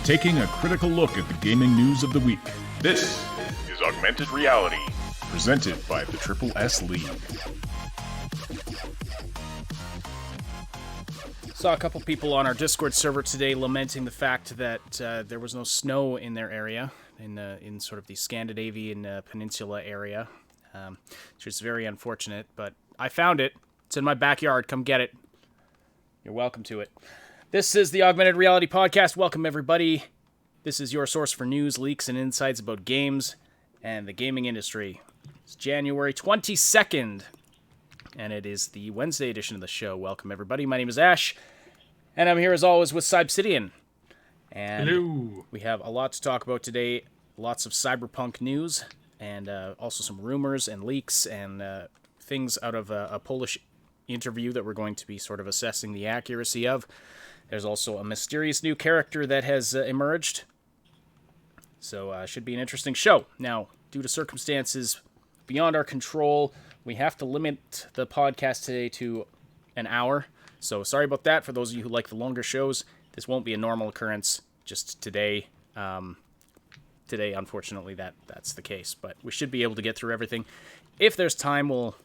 taking a critical look at the gaming news of the week. This is Augmented Reality, presented by the Triple S League. Saw a couple people on our Discord server today lamenting the fact that there was no snow in their area, in sort of the Scandinavian peninsula area, which is very unfortunate, but I found it. It's in my backyard. Come get it. You're welcome to it. This is the Augmented Reality Podcast. Welcome, everybody. This is your source for news, leaks, and insights about games and the gaming industry. It's January 22nd, and it is the Wednesday edition of the show. Welcome, everybody. My name is Ash, and I'm here, as always, with Cyberpunk. And hello. We have a lot to talk about today. Lots of Cyberpunk news, and also some rumors and leaks and things out of a Polish interview that we're going to be sort of assessing the accuracy of. There's also a mysterious new character that has emerged. So should be an interesting show. Now, due to circumstances beyond our control, we have to limit the podcast today to an hour. So sorry about that. For those of you who like the longer shows, this won't be a normal occurrence. Just today. Today, unfortunately, that's the case. But we should be able to get through everything. If there's time, we'll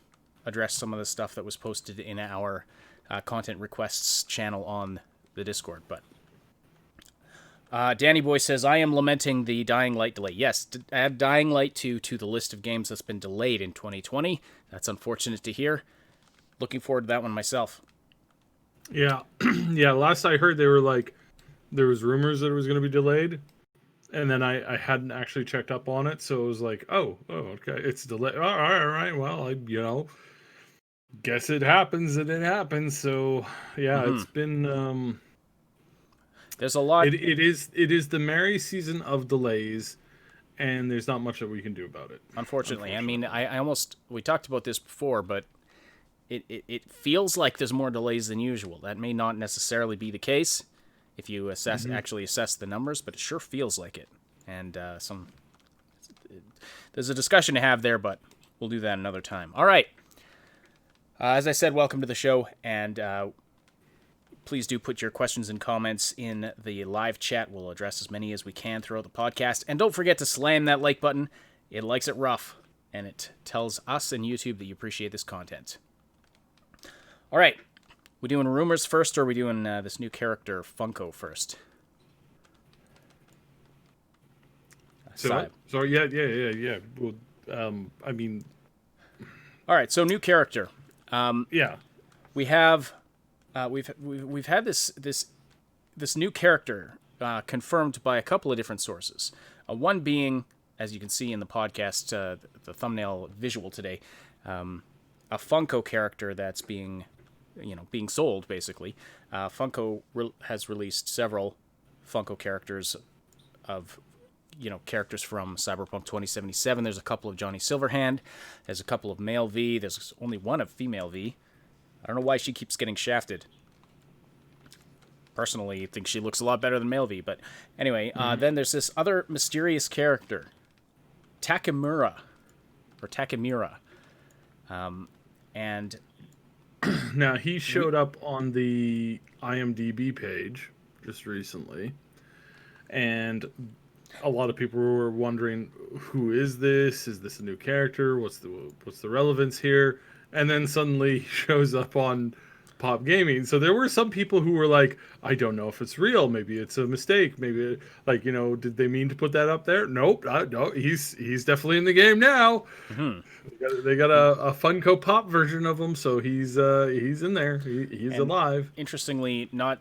address some of the stuff that was posted in our content requests channel on the Discord. But Danny Boy says, I am lamenting the Dying Light delay. Yes, add Dying Light 2 to the list of games that's been delayed in 2020. That's unfortunate to hear. Looking forward to that one myself. Yeah. Yeah, last I heard, they were like, there was rumors that it was going to be delayed. And then I hadn't actually checked up on it. So it was like, oh, okay. It's delayed. All right. Well, guess it happens and it happens. So yeah, It's been, there's a lot. It is the merry season of delays, and there's not much that we can do about it. Unfortunately. I mean, I almost, we talked about this before, but it feels like there's more delays than usual. That may not necessarily be the case if you actually assess the numbers, but it sure feels like it. And there's a discussion to have there, but we'll do that another time. All right. As I said, welcome to the show, and please do put your questions and comments in the live chat. We'll address as many as we can throughout the podcast. And don't forget to slam that like button. It likes it rough, and it tells us and YouTube that you appreciate this content. All right. We doing rumors first, or are we doing this new character, Funko, first? Sorry, yeah. Well, I mean... All right, so new character. Yeah. We have... We've had this new character confirmed by a couple of different sources. One being, as you can see in the podcast, the thumbnail visual today, a Funko character that's being sold basically. Funko has released several Funko characters of characters from Cyberpunk 2077. There's a couple of Johnny Silverhand. There's a couple of male V. There's only one of female V. I don't know why she keeps getting shafted. Personally, I think she looks a lot better than Male V. But anyway, then there's this other mysterious character, Takemura. And now, he showed up on the IMDb page just recently. And a lot of people were wondering, who is this? Is this a new character? What's the relevance here? And then suddenly he shows up on Pop Gaming. So there were some people who were like, I don't know if it's real. Maybe it's a mistake. Maybe, did they mean to put that up there? Nope. No, he's definitely in the game now. Mm-hmm. They got a Funko Pop version of him, so he's in there. He's alive. Interestingly, not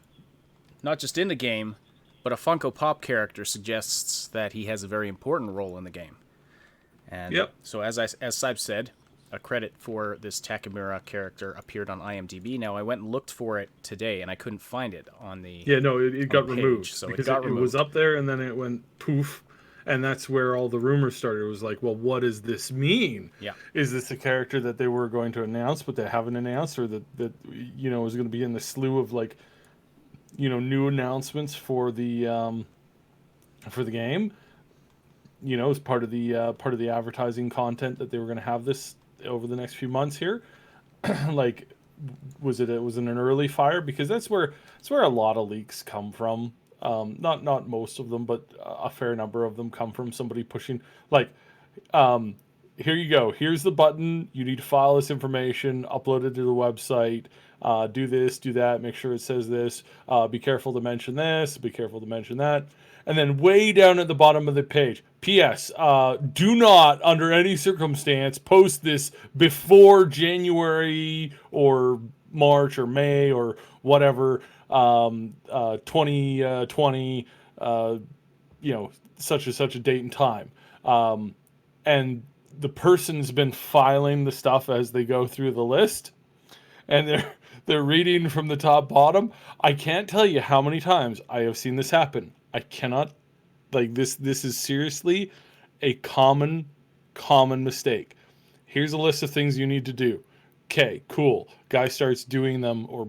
just in the game, but a Funko Pop character suggests that he has a very important role in the game. And yep. So as Cyb said, a credit for this Takemura character appeared on IMDb. Now, I went and looked for it today, and I couldn't find it on the Yeah, no, it got removed. So because it got removed. It was up there, and then it went poof, and that's where all the rumors started. It was like, well, what does this mean? Yeah. Is this a character that they were going to announce, but they haven't announced, or that is going to be in the slew of, new announcements for the game? As part of the advertising content that they were going to have this over the next few months here. Was it an early fire? Because that's where a lot of leaks come from. Not most of them, but a fair number of them come from somebody pushing like, here you go. Here's the button. You need to file this information, upload it to the website, do this, do that, make sure it says this, be careful to mention this, be careful to mention that. And then way down at the bottom of the page, P.S. Do not, under any circumstance, post this before January or March or May or whatever, 2020, such and such a date and time. And the person's been filing the stuff as they go through the list, and they're reading from the top bottom. I can't tell you how many times I have seen this happen. I cannot, like, this is seriously a common mistake. Here's a list of things you need to do. Okay, cool. Guy starts doing them, or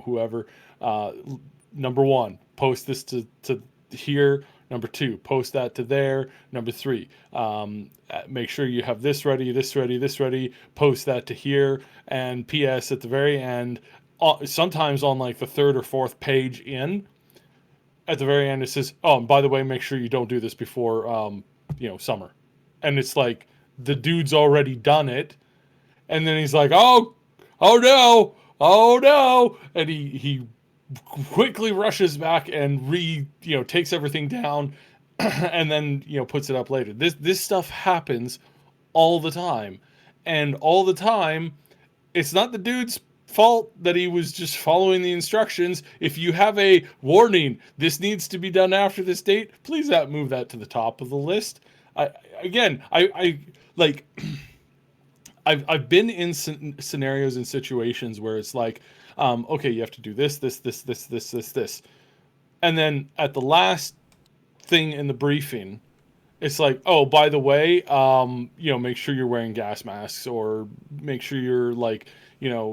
whoever. Number 1, post this to here. Number 2, post that to there. Number 3, make sure you have this ready, this ready, this ready. Post that to here. And P.S. at the very end, sometimes on like the 3rd or 4th page in, at the very end it says, "Oh, and by the way, make sure you don't do this before summer." And it's like the dude's already done it, and then he's like, "Oh no, oh no," and he quickly rushes back and takes everything down, and then puts it up later. This stuff happens all the time, and all the time it's not the dude's fault that he was just following the instructions. If you have a warning, this needs to be done after this date, please move that to the top of the list. I've been in scenarios and situations where it's like, okay, you have to do this, and then at the last thing in the briefing, it's like, oh, by the way, make sure you're wearing gas masks, or make sure you're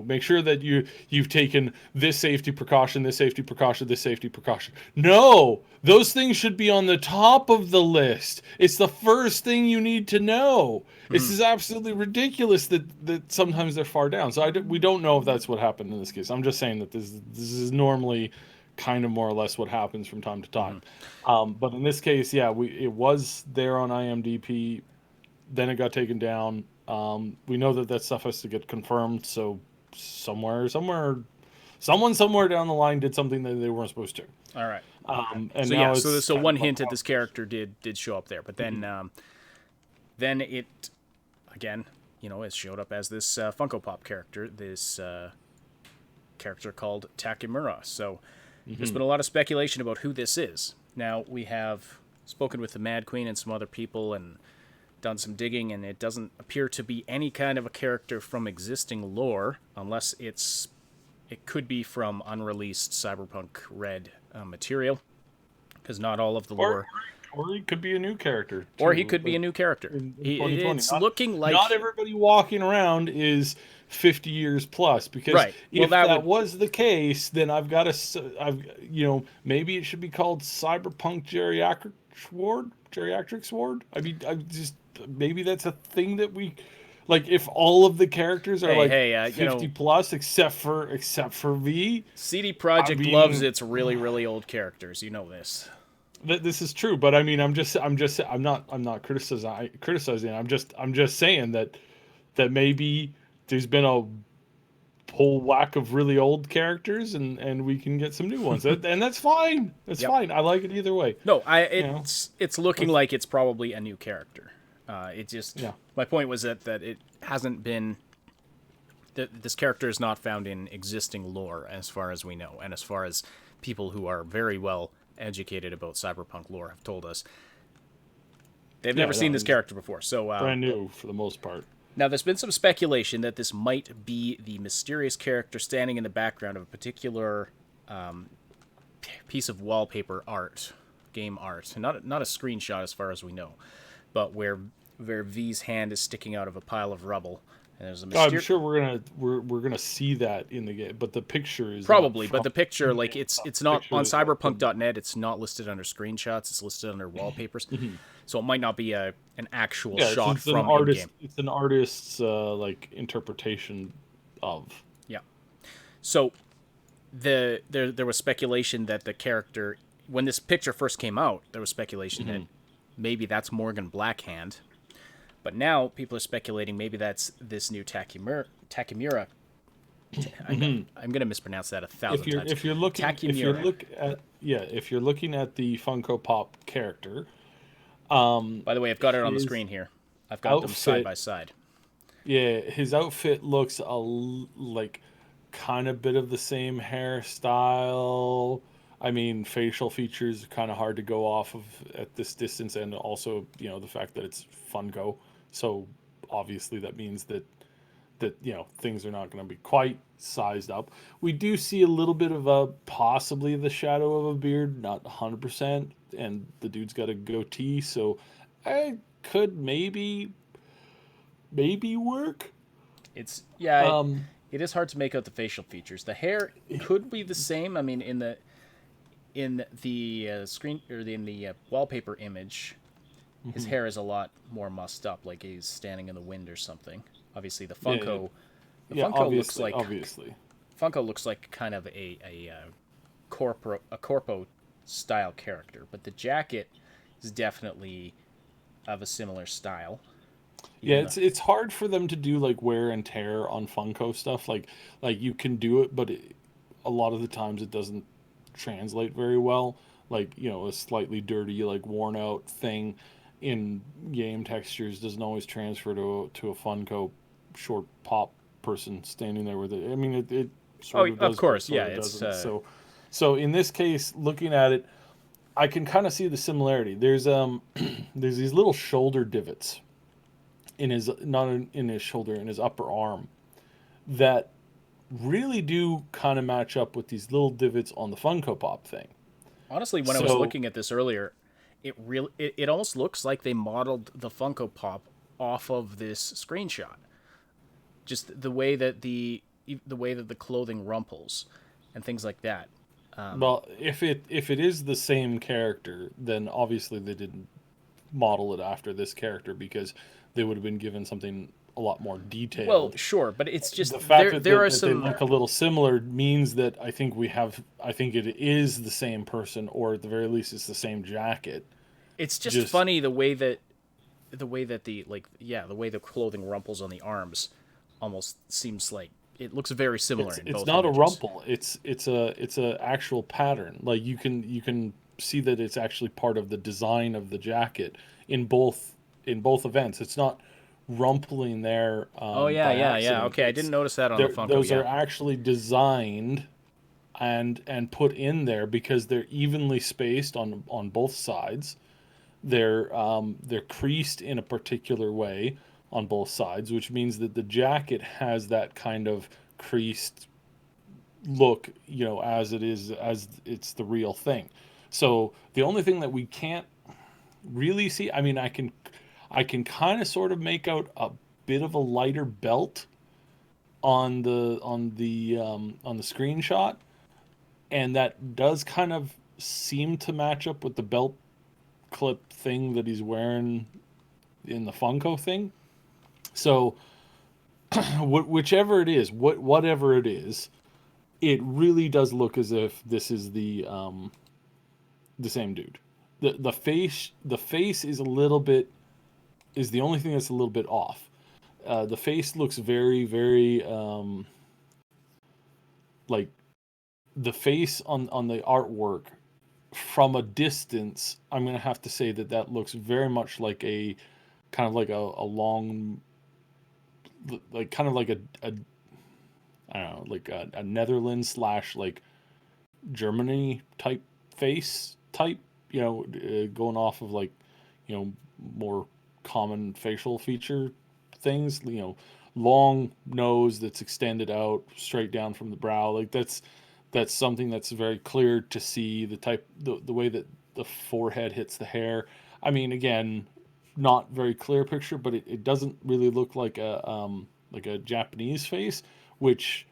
make sure that you've taken this safety precaution, this safety precaution, this safety precaution. No, those things should be on the top of the list. It's the first thing you need to know. This is absolutely ridiculous that sometimes they're far down. So we don't know if that's what happened in this case. I'm just saying that this is normally kind of more or less what happens from time to time. But in this case, yeah, it was there on IMDb, then it got taken down. We know that stuff has to get confirmed, so someone somewhere down the line did something that they weren't supposed to. All right. And so now so one hint that this character did show up there, but then then it again, it showed up as this Funko Pop character, this character called Takemura. So there's been a lot of speculation about who this is. Now, we have spoken with the Mad Queen and some other people and done some digging, and it doesn't appear to be any kind of a character from existing lore, unless it could be from unreleased Cyberpunk Red material, because not all of the lore... Or he could be a new character. Or he could be a new character. It's looking like... Not everybody walking around is 50 years plus, because if that was the case, then maybe it should be called Cyberpunk Geriatric Sword. I mean, maybe that's a thing that we like. If all of the characters are 50 plus, except for V. CD Projekt loves its really, really old characters. You know this. This is true, but I mean, I'm not criticizing. I'm just saying that maybe there's been a whole whack of really old characters, and we can get some new ones, and that's fine. That's fine. I like it either way. No, it's looking like it's probably a new character. My point was that it hasn't been. This character is not found in existing lore, as far as we know, and as far as people who are very well educated about cyberpunk lore have told us, they've never seen this character before. So brand new for the most part. Now, there's been some speculation that this might be the mysterious character standing in the background of a particular piece of wallpaper art, game art. Not a screenshot as far as we know, but where V's hand is sticking out of a pile of rubble. And there's a I'm sure we're gonna see that in the game, but the picture is probably. But the picture, like it's not on cyberpunk.net. It's not listed under screenshots. It's listed under wallpapers. So it might not be an actual shot from in-game. It's an artist's interpretation of. Yeah. So there was speculation that the character when this picture first came out, there was speculation that maybe that's Morgan Blackhand. But now people are speculating maybe that's this new Takemura. I'm going to mispronounce that 1,000 times. If you're looking Takemura. if you're looking at the Funko Pop character, By the way, I've got it on the screen here. I've got them side by side. Yeah, his outfit looks like kind of bit of the same hairstyle. I mean, facial features are kind of hard to go off of at this distance, and also, the fact that it's Funko. So obviously that means that things are not going to be quite sized up. We do see a little bit of possibly the shadow of a beard, not 100%, and the dude's got a goatee, so I could maybe work. It's it is hard to make out the facial features. The hair could be the same. I mean, in the screen or in the wallpaper image, his hair is a lot more mussed up, like he's standing in the wind or something. Obviously, the Funko, Funko looks like kind of a corpo style character, but the jacket is definitely of a similar style. Yeah, it's hard for them to do like wear and tear on Funko stuff. Like you can do it, but a lot of the times it doesn't translate very well. Like, a slightly dirty, like worn out thing in game textures doesn't always transfer to a Funko short pop person standing there with it. I mean, it sort of does. Of course, yeah. It's so in this case, looking at it, I can kind of see the similarity. There's these little shoulder divots in his shoulder, in his upper arm, that really do kind of match up with these little divots on the Funko Pop thing. Honestly, when I was looking at this earlier, it almost looks like they modeled the Funko Pop off of this screenshot. Just the way that the clothing rumples and things like that. Well, if it is the same character, then obviously they didn't model it after this character, because they would have been given something a lot more detailed. Well, sure, but it's just the fact that they look a little similar means that I think it is the same person, or at the very least it's the same jacket. It's just funny the way that the way the clothing rumples on the arms almost seems like it looks very similar. It's not a rumple. It's a actual pattern. Like you can see that it's actually part of the design of the jacket in both events. It's not rumpling there. Yeah. Okay, I didn't notice that on the Funko. Those are actually designed and put in there because they're evenly spaced on both sides. They're creased in a particular way on both sides, which means that the jacket has that kind of creased look, as it's the real thing. So the only thing that we can't really see, I mean, I can kind of sort of make out a bit of a lighter belt on the screenshot, and that does kind of seem to match up with the belt clip thing that he's wearing in the Funko thing. So whichever it is, whatever it is, it really does look as if this is the same dude. The face is the only thing that's a little bit off. The face looks very, very like the face on the artwork from a distance. I'm gonna have to say that looks very much like a kind of like a long, like kind of like a I don't know, like a Netherlands / like Germany type face type, going off of like, more common facial feature things, long nose that's extended out straight down from the brow. Like that's something that's very clear to see, the way that the forehead hits the hair. I mean, again, not very clear picture, but it doesn't really look like a Japanese face, which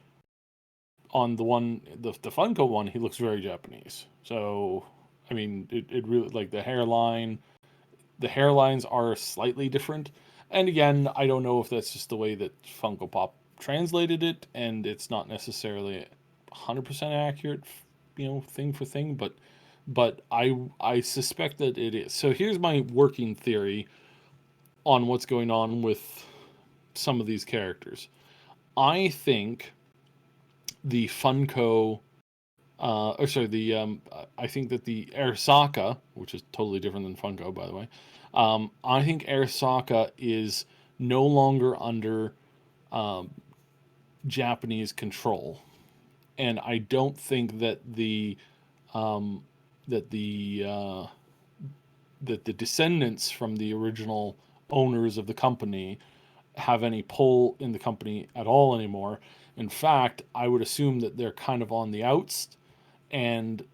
on the Funko one, he looks very Japanese. So, I mean, it really, like the hairlines are slightly different. And again, I don't know if that's just the way that Funko Pop translated it, and it's not necessarily 100% accurate, thing for thing, but but I suspect that it is. So here's my working theory on what's going on with some of these characters. I think the Funko, or sorry, I think that the Arasaka, which is totally different than Funko, by the way, I think Arasaka is no longer under um, Japanese control, and I don't think that um, that the the descendants from the original owners of the company have any pull in the company at all anymore. In fact, I would assume that they're kind of on the outs, and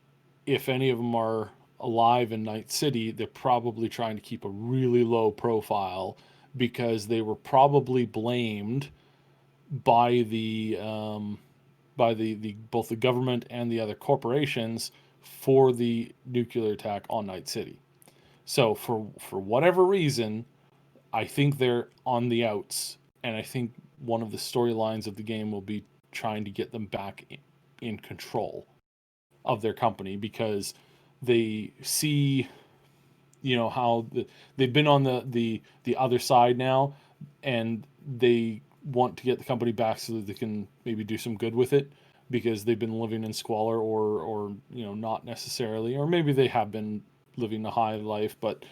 if any of them are alive in Night City, they're probably trying to keep a really low profile because they were probably blamed by the both the government and the other corporations for the nuclear attack on Night City. So for whatever reason, I think they're on the outs, and I think one of the storylines of the game will be trying to get them back in control of their company because they see, how they've been on the other side now, and they want to get the company back so that they can maybe do some good with it because they've been living in squalor or not necessarily, or maybe they have been living a high life, but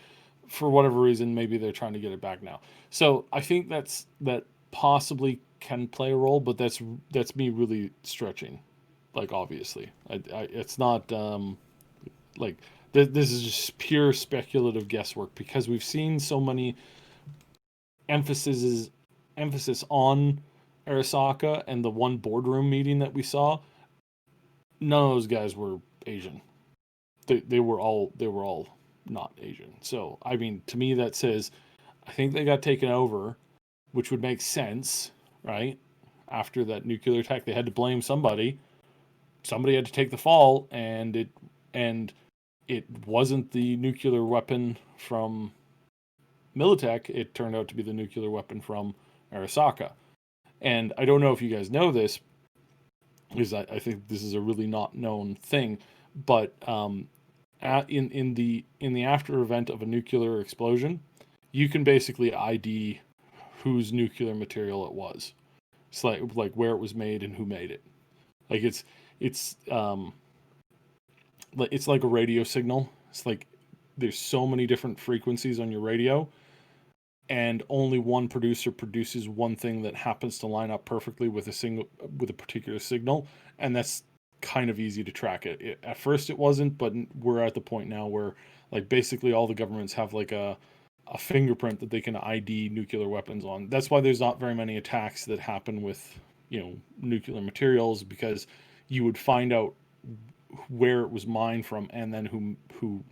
for whatever reason maybe they're trying to get it back now. So I think that possibly can play a role, but that's me really stretching. Like, obviously, it's not like this is just pure speculative guesswork because we've seen so many emphasis on Arasaka, and the one boardroom meeting that we saw, none of those guys were Asian. They were all not Asian. So I mean, to me that says I think they got taken over, which would make sense, right? After that nuclear attack, they had to blame somebody. Somebody had to take the fall, and it wasn't the nuclear weapon from Militech. It turned out to be the nuclear weapon from Arasaka. And I don't know if you guys know this, because I think this is a really not known thing, but in the after event of a nuclear explosion, you can basically ID whose nuclear material it was. It's like where it was made and who made it. Like it's it's like a radio signal. It's like there's so many different frequencies on your radio, and only one producer produces one thing that happens to line up perfectly with a particular signal, and that's kind of easy to track it. At first it wasn't, but we're at the point now where like basically all the governments have like a fingerprint that they can ID nuclear weapons on. That's why there's not very many attacks that happen with, nuclear materials, because you would find out where it was mined from and then who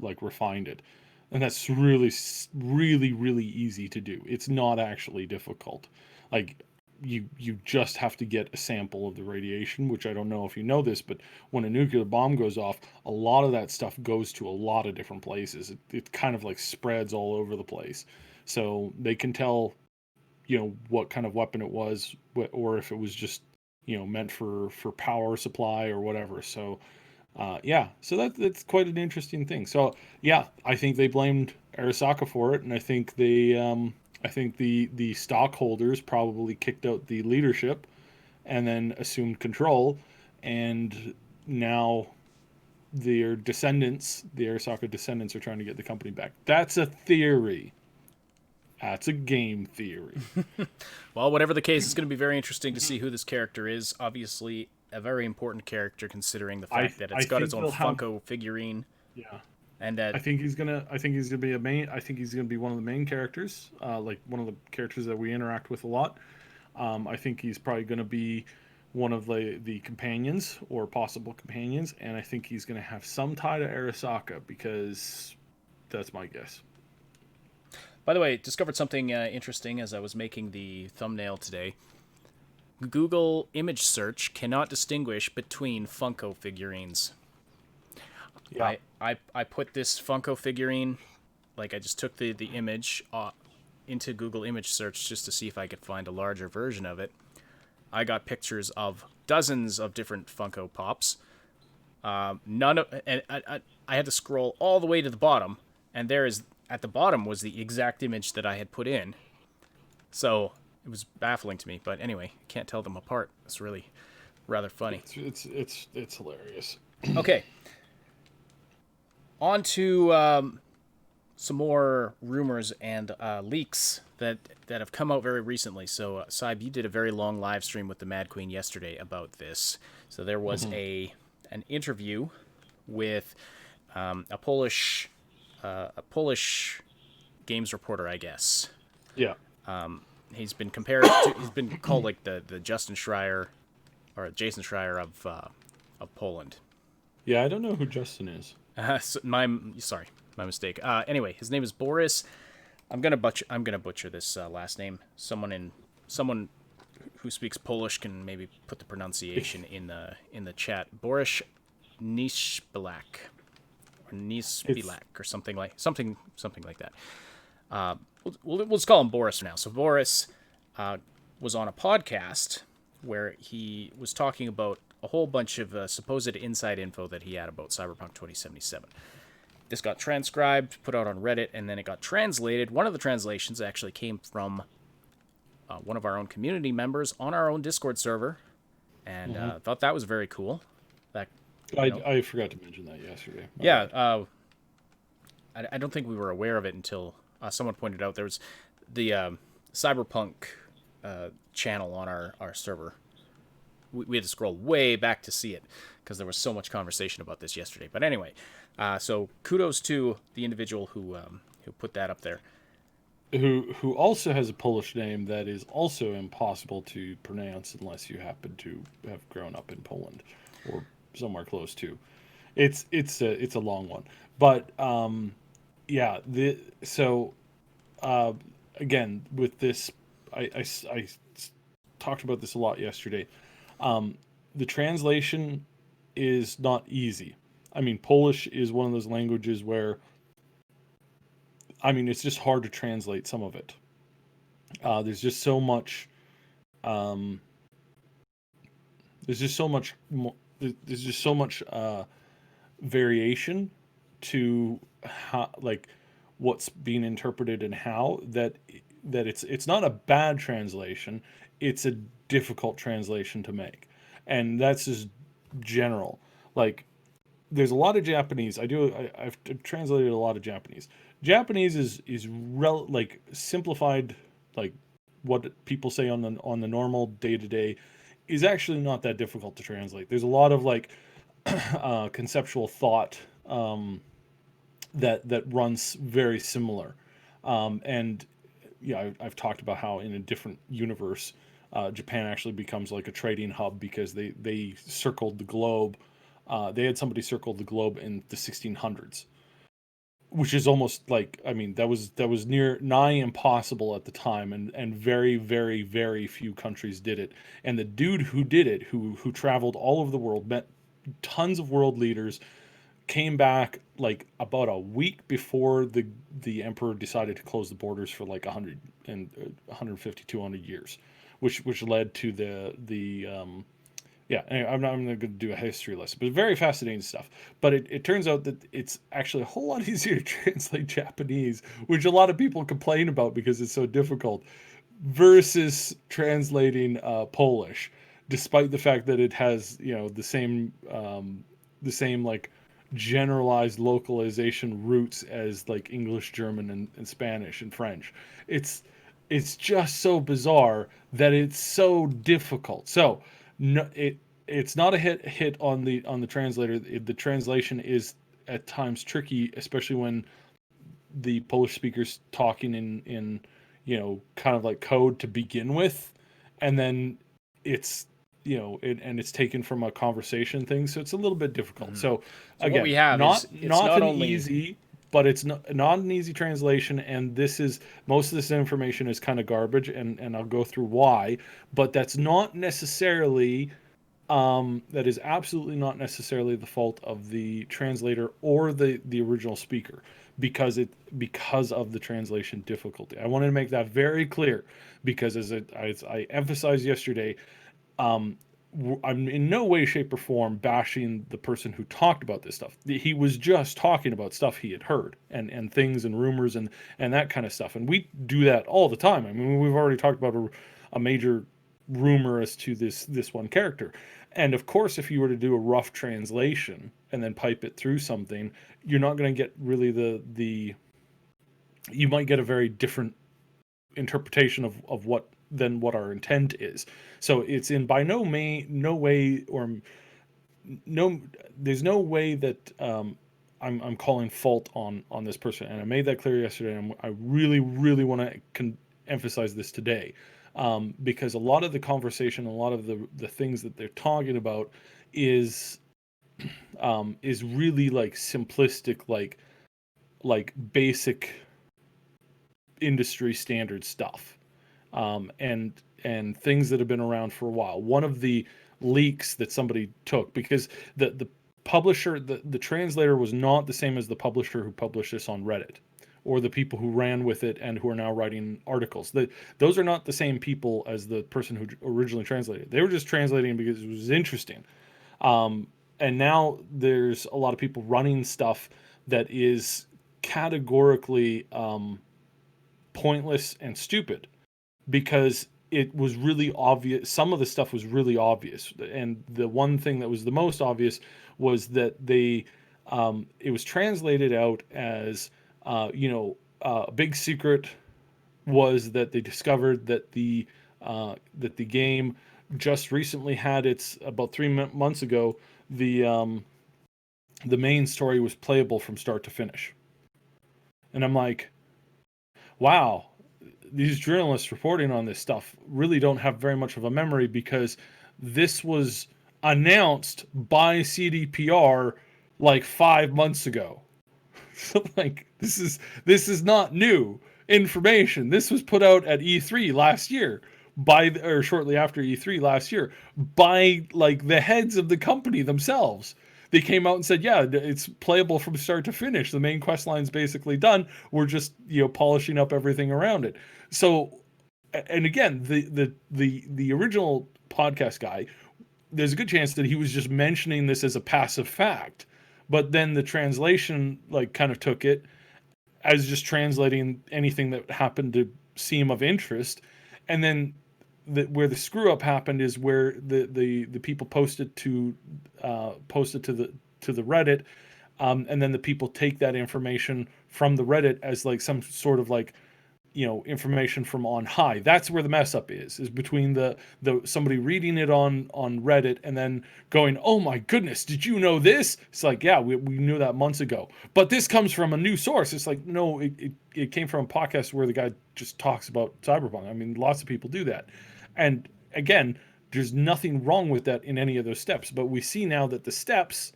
like refined it. And that's really really really easy to do. It's not actually difficult. Like you just have to get a sample of the radiation, which I don't know if you know this, but when a nuclear bomb goes off, a lot of that stuff goes to a lot of different places. It kind of like spreads all over the place. So they can tell, what kind of weapon it was, or if it was just, meant for power supply or whatever. So yeah, so that's quite an interesting thing. So yeah, I think they blamed Arasaka for it, and I think the stockholders probably kicked out the leadership and then assumed control, and now their descendants, the Arasaka descendants, are trying to get the company back. That's a theory. That's a game theory. Well, whatever the case, it's going to be very interesting to see who this character is. Obviously, a very important character considering the fact that it's got its own Funko figurine. Yeah. And that I think he's gonna be a main. I think he's gonna be one of the main characters, like one of the characters that we interact with a lot. I think he's probably gonna be one of the companions or possible companions, and I think he's gonna have some tie to Arasaka because that's my guess. By the way, discovered something interesting as I was making the thumbnail today. Google image search cannot distinguish between Funko figurines. Yeah. I put this Funko figurine, like I just took the image into Google image search just to see if I could find a larger version of it. I got pictures of dozens of different Funko Pops. None of and I had to scroll all the way to the bottom, and there is at the bottom was the exact image that I had put in. So it was baffling to me. But anyway, can't tell them apart. It's really rather funny. It's hilarious. Okay. On to some more rumors and leaks that have come out very recently. So, Saib, you did a very long live stream with the Mad Queen yesterday about this. So there was an interview with a Polish games reporter, I guess. Yeah. He's been compared to, he's been called like the Justin Schreier or Jason Schreier of Poland. Yeah, I don't know who Justin is. My mistake. Anyway, his name is Boris. I'm gonna butcher this last name. Someone who speaks Polish can maybe put the pronunciation in the chat. Boris Niszbilak or Niszbilak or something like that. We'll just call him Boris for now. So Boris was on a podcast where he was talking about a whole bunch of supposed inside info that he had about Cyberpunk 2077. This got transcribed, put out on Reddit, and then it got translated. One of the translations actually came from one of our own community members on our own Discord server, and thought that was very cool. I forgot to mention that yesterday. Yeah, I don't think we were aware of it until someone pointed out there was the Cyberpunk channel on our server. We had to scroll way back to see it because there was so much conversation about this yesterday. But anyway, so kudos to the individual who put that up there. Who also has a Polish name that is also impossible to pronounce unless you happen to have grown up in Poland or somewhere close to. It's a long one, but yeah. Again, with this, I talked about this a lot yesterday. The translation is not easy. I mean, Polish is one of those languages where, I mean, it's just hard to translate some of it. There's just so much. There's just so much. There's just so much variation to how, like, what's being interpreted and how that it's not a bad translation. It's a difficult translation to make, and that's just general. Like, there's a lot of Japanese. I've translated a lot of Japanese. Japanese is like simplified, like what people say on the normal day to day, is actually not that difficult to translate. There's a lot of like conceptual thought that runs very similar, and yeah, I've talked about how in a different universe, Japan actually becomes like a trading hub because they circled the globe. They had somebody circle the globe in the 1600s, which is almost like, I mean, that was nigh impossible at the time, and very, very, very few countries did it. And the dude who did it, who traveled all over the world, met tons of world leaders, came back like about a week before the emperor decided to close the borders for like 150, 200 years, which led to the yeah, anyway, I'm not going to do a history lesson, but very fascinating stuff. But it turns out that it's actually a whole lot easier to translate Japanese, which a lot of people complain about because it's so difficult, versus translating Polish, despite the fact that it has, you know, the same like generalized localization roots as like English, German, and Spanish and French. It's just so bizarre that it's so difficult. So no, it's not a hit on the translator. The translation is at times tricky, especially when the Polish speaker's talking in you know, kind of like code to begin with, and then it's, you know, and it's taken from a conversation thing, so it's a little bit difficult. So again, what we have not an only easy, but it's not an easy translation, and most of this information is kind of garbage, and I'll go through why, but that's not necessarily that is absolutely not necessarily the fault of the translator or the original speaker, because of the translation difficulty. I wanted to make that very clear, because as I emphasized yesterday, I'm in no way, shape, or form bashing the person who talked about this stuff. He was just talking about stuff he had heard and things and rumors and that kind of stuff. And we do that all the time. I mean, we've already talked about a major rumor as to this one character. And of course, if you were to do a rough translation and then pipe it through something, you're not going to get really the you might get a very different interpretation of what than what our intent is. So it's in by no way or no there's no way that I'm calling fault on this person, and I made that clear yesterday. And I really want to emphasize this today, because a lot of the conversation, a lot of the things that they're talking about is really like simplistic, like basic industry standard stuff, and things that have been around for a while. One of the leaks that somebody took, because the publisher, the translator was not the same as the publisher who published this on Reddit, or the people who ran with it and who are now writing articles. Those are not the same people as the person who originally translated. They were just translating because it was interesting. And now there's a lot of people running stuff that is categorically pointless and stupid, because it was really obvious. Some of the stuff was really obvious, and the one thing that was the most obvious was that it was translated out as a big secret was that they discovered that the game just recently had its, about 3 months ago, the main story was playable from start to finish. And I'm like, wow, these journalists reporting on this stuff really don't have very much of a memory, because this was announced by CDPR like 5 months ago. So like, this is not new information. This was put out at E3 last year or shortly after E3 last year, by like the heads of the company themselves. They came out and said, yeah, it's playable from start to finish. The main quest line's basically done. We're just, polishing up everything around it. So, and again, the original podcast guy, there's a good chance that he was just mentioning this as a passive fact, but then the translation like kind of took it as just translating anything that happened to seem of interest. And then where the screw up happened is where the people posted to the Reddit, and then the people take that information from the Reddit as like some sort of like, information from on high. That's where the mess up is between the somebody reading it on Reddit and then going, oh my goodness, did you know this? It's like, yeah, we knew that months ago, but this comes from a new source. It's like, no, it came from a podcast where the guy just talks about Cyberpunk. I mean, lots of people do that. And again, there's nothing wrong with that in any of those steps, but we see now that the steps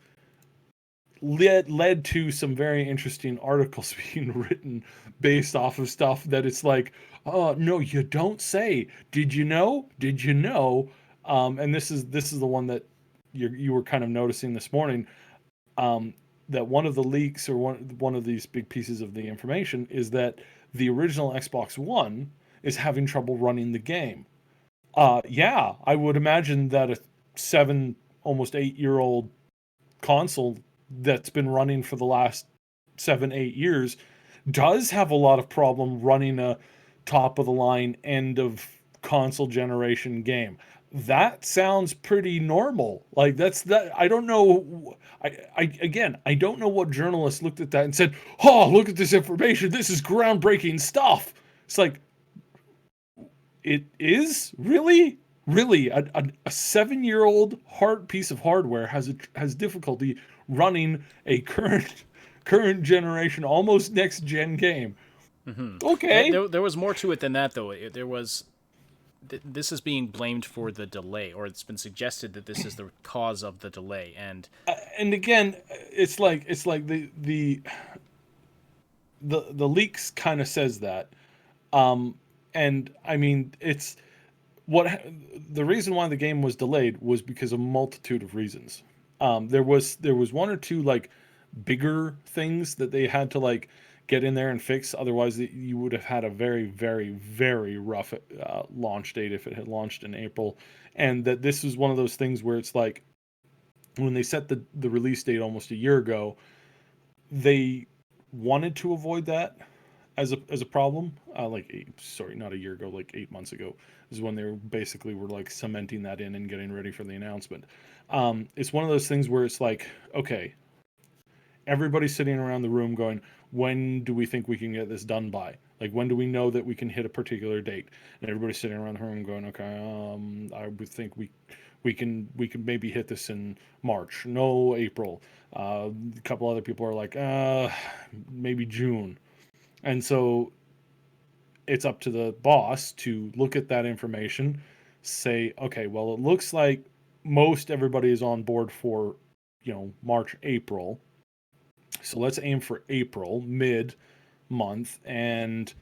led to some very interesting articles being written based off of stuff that it's like, oh no, you don't say. Did you know? And this is the one that you were kind of noticing this morning, that one of the leaks, or one of these big pieces of the information, is that the original Xbox One is having trouble running the game. Yeah, I would imagine that a almost 8-year-old console that's been running for the last 7-8 years does have a lot of problem running a top of the line end of console generation game. That sounds pretty normal. Like that. I don't know. I don't know what journalists looked at that and said, "Oh, look at this information. This is groundbreaking stuff." It's like, it is really a 7-year-old piece of hardware has difficulty running a current generation, almost next gen game. Mm-hmm. Okay, there was more to it than that, though. This is being blamed for the delay, or it's been suggested that this is the cause of the delay. And again, it's like the leaks kind of says that, and I mean, it's the reason why the game was delayed was because of a multitude of reasons. There was one or two like bigger things that they had to like get in there and fix. Otherwise, you would have had a very, very, very rough launch date if it had launched in April. And that this is one of those things where it's like, when they set the release date almost a year ago, they wanted to avoid that as a problem. Not a year ago, like 8 months ago is when they were like cementing that in and getting ready for the announcement. It's one of those things where it's like, okay, everybody's sitting around the room going, when do we think we can get this done by? Like, when do we know that we can hit a particular date? And everybody's sitting around the room going, okay, I would think we can maybe hit this in March. No, April. A couple other people are like, maybe June. And so it's up to the boss to look at that information, say, okay, well, it looks like most everybody is on board for, March, April. So let's aim for April, mid month. And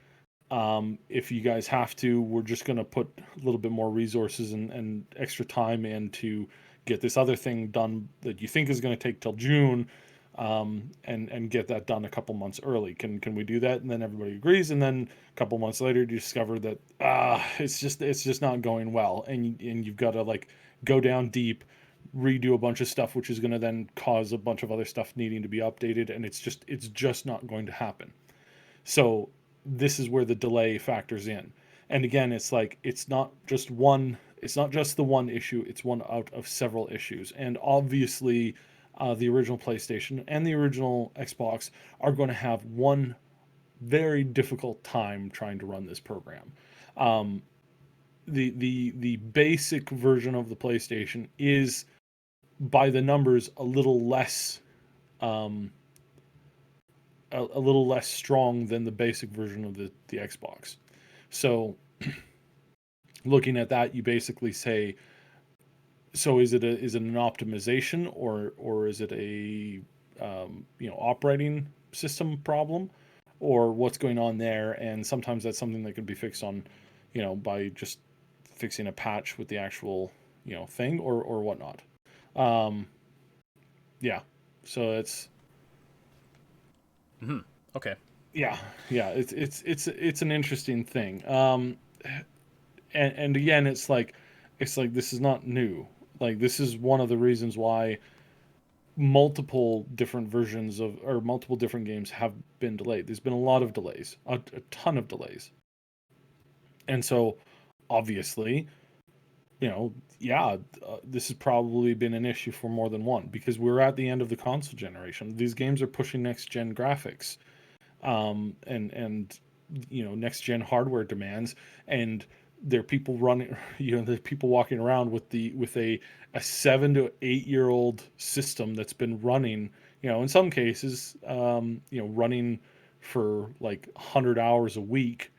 if you guys have to, we're just going to put a little bit more resources and extra time in to get this other thing done that you think is going to take till June, and get that done a couple months early. Can we do that? And then everybody agrees. And then a couple months later, you discover that it's just not going well, and you've got to like go down deep, redo a bunch of stuff, which is going to then cause a bunch of other stuff needing to be updated, and it's just not going to happen. So this is where the delay factors in. And again, it's like it's not just the one issue, it's one out of several issues. And obviously, the original PlayStation and the original Xbox are going to have one very difficult time trying to run this program. The basic version of the PlayStation is, by the numbers, a little less strong than the basic version of the Xbox. So looking at that, you basically say, so is it an optimization, or is it a operating system problem, or what's going on there? And sometimes that's something that can be fixed on, by just fixing a patch with the actual thing or whatnot. Yeah. So it's Okay. yeah, it's an interesting thing. And again, it's like this is not new. Like, this is one of the reasons why multiple different multiple different games have been delayed. There's been a lot of delays, a ton of delays. And so obviously, this has probably been an issue for more than one, because we're at the end of the console generation. These games are pushing next gen graphics, and next gen hardware demands, and there are people running, there's people walking around with a 7 to 8 year old system that's been running, in some cases, running for like 100 hours a week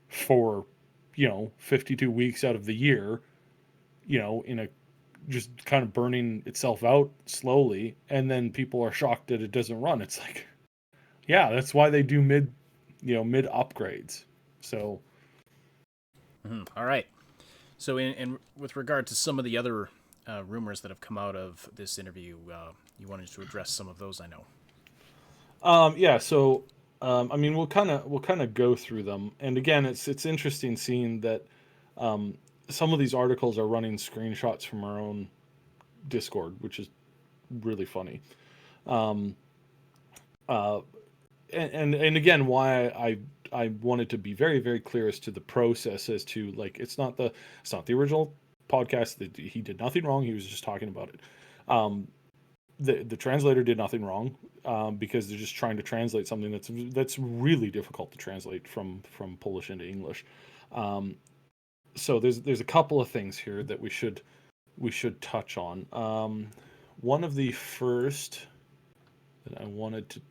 for 52 weeks out of the year, in a just kind of burning itself out slowly, and then people are shocked that it doesn't run. It's like, yeah, that's why they do mid upgrades. So All right. So, in with regard to some of the other rumors that have come out of this interview, you wanted to address some of those, I know. yeah. So I mean, we'll kind of go through them. And again, it's interesting seeing that some of these articles are running screenshots from our own Discord, which is really funny. And again, why I wanted to be very, very clear as to the process, as to, like, it's not the original podcast. That he did nothing wrong. He was just talking about it. The translator did nothing wrong, because they're just trying to translate something that's really difficult to translate from Polish into English. So there's a couple of things here that we should touch on. One of the first that I wanted to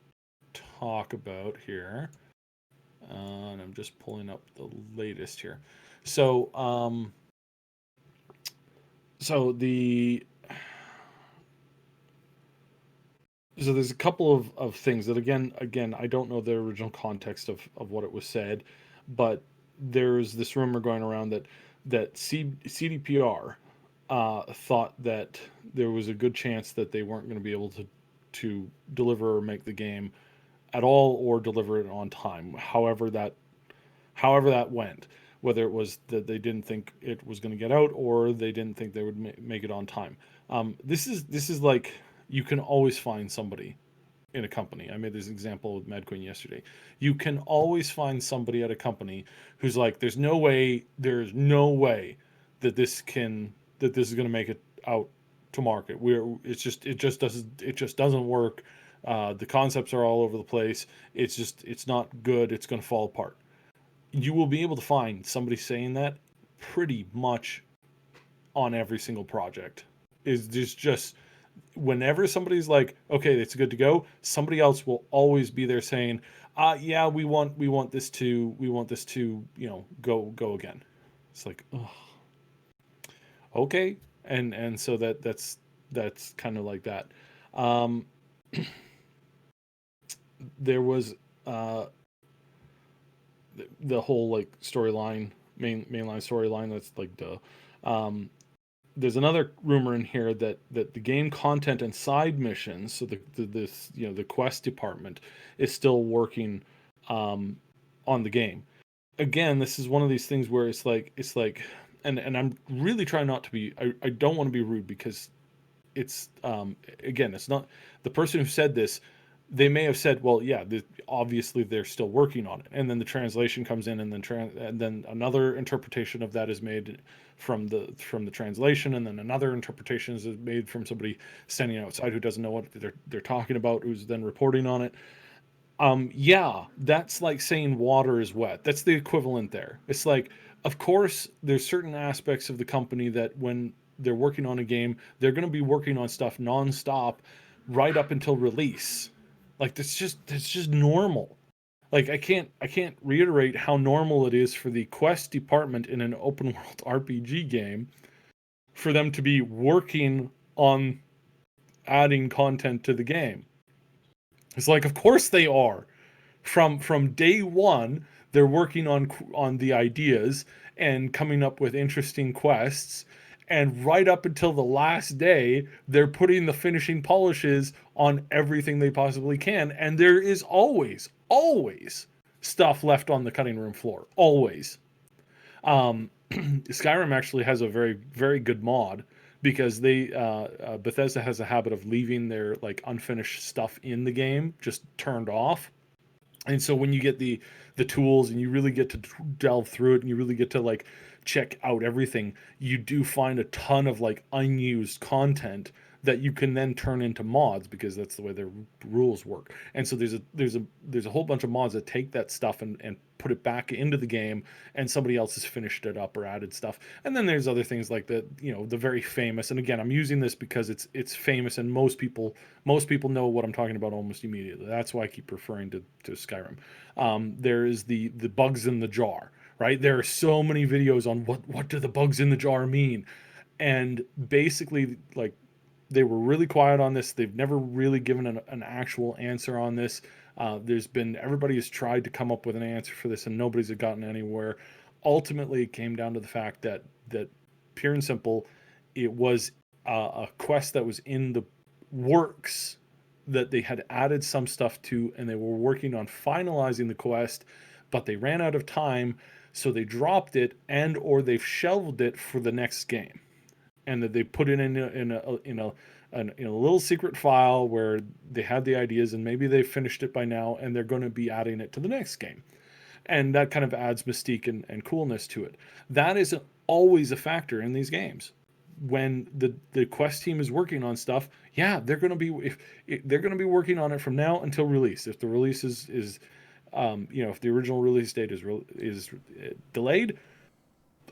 talk about here, and I'm just pulling up the latest here. So there's a couple of things that again I don't know the original context of what it was said, but there's this rumor going around that CDPR thought that there was a good chance that they weren't going to be able to deliver or make the game at all or deliver it on time. However that went, whether it was that they didn't think it was going to get out or they didn't think they would make it on time. This is like, you can always find somebody in a company. I made this example with Mad Queen yesterday. You can always find somebody at a company who's like, there's no way that this is going to make it out to market. It just doesn't work. The concepts are all over the place. It's not good. It's going to fall apart. You will be able to find somebody saying that pretty much on every single project. Is just whenever somebody's like, okay, it's good to go, somebody else will always be there saying, yeah, we want this to go again. It's like, ugh. Okay, and so that's kind of like that. Um, there was the whole like storyline, mainline storyline. That's like duh. There's another rumor in here that the game content and side missions, so the quest department is still working on the game. Again, this is one of these things where it's like, and I'm really trying not to be. I don't want to be rude because it's again, it's not the person who said this. They may have said, well, yeah, obviously they're still working on it, and then the translation comes in, and then another interpretation of that is made from the translation, and then another interpretation is made from somebody standing outside who doesn't know what they're talking about, who's then reporting on it. Yeah, that's like saying water is wet. That's the equivalent there. It's like, of course, there's certain aspects of the company that when they're working on a game, they're going to be working on stuff nonstop right up until release. Like that's just normal. Like I can't reiterate how normal it is for the quest department in an open world RPG game for them to be working on adding content to the game. It's like, of course they are. From day one, they're working on the ideas and coming up with interesting quests, and right up until the last day, they're putting the finishing polishes on everything they possibly can. And there is always stuff left on the cutting room floor. Always. Skyrim actually has a very, very good mod because Bethesda has a habit of leaving their like unfinished stuff in the game just turned off. And so when you get the tools and you really get to delve through it and you really get to like check out everything, you do find a ton of like unused content that you can then turn into mods because that's the way their rules work. And so there's a whole bunch of mods that take that stuff and put it back into the game, and somebody else has finished it up or added stuff. And then there's other things like the very famous, and again, I'm using this because it's famous and most people know what I'm talking about almost immediately. That's why I keep referring to Skyrim. There is the bugs in the jar, right? There are so many videos on what do the bugs in the jar mean, and basically like they were really quiet on this. They've never really given an actual answer on this. Everybody has tried to come up with an answer for this, and nobody's gotten anywhere. Ultimately, it came down to the fact that pure and simple, it was a quest that was in the works that they had added some stuff to, and they were working on finalizing the quest, but they ran out of time, so they dropped it or they've shelved it for the next game. And that they put it in a little secret file where they had the ideas, and maybe they finished it by now, and they're going to be adding it to the next game, and that kind of adds mystique and coolness to it. That isn't always a factor in these games. When the quest team is working on stuff, yeah, they're going to be working on it from now until release. If the release is if the original release date is delayed,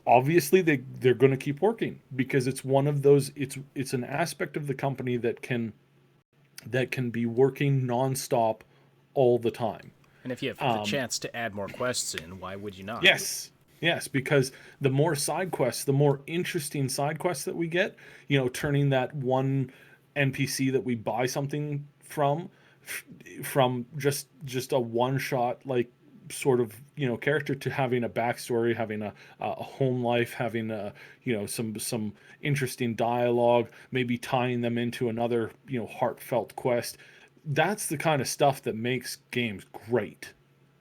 obviously they're going to keep working because it's one of those, it's an aspect of the company that can be working nonstop all the time. And if you have the chance to add more quests in, why would you not? Yes, because the more side quests, the more interesting side quests that we get, turning that one NPC that we buy something from just a one shot like sort of character to having a backstory, having a home life, having some interesting dialogue, maybe tying them into another heartfelt quest. that's the kind of stuff that makes games great,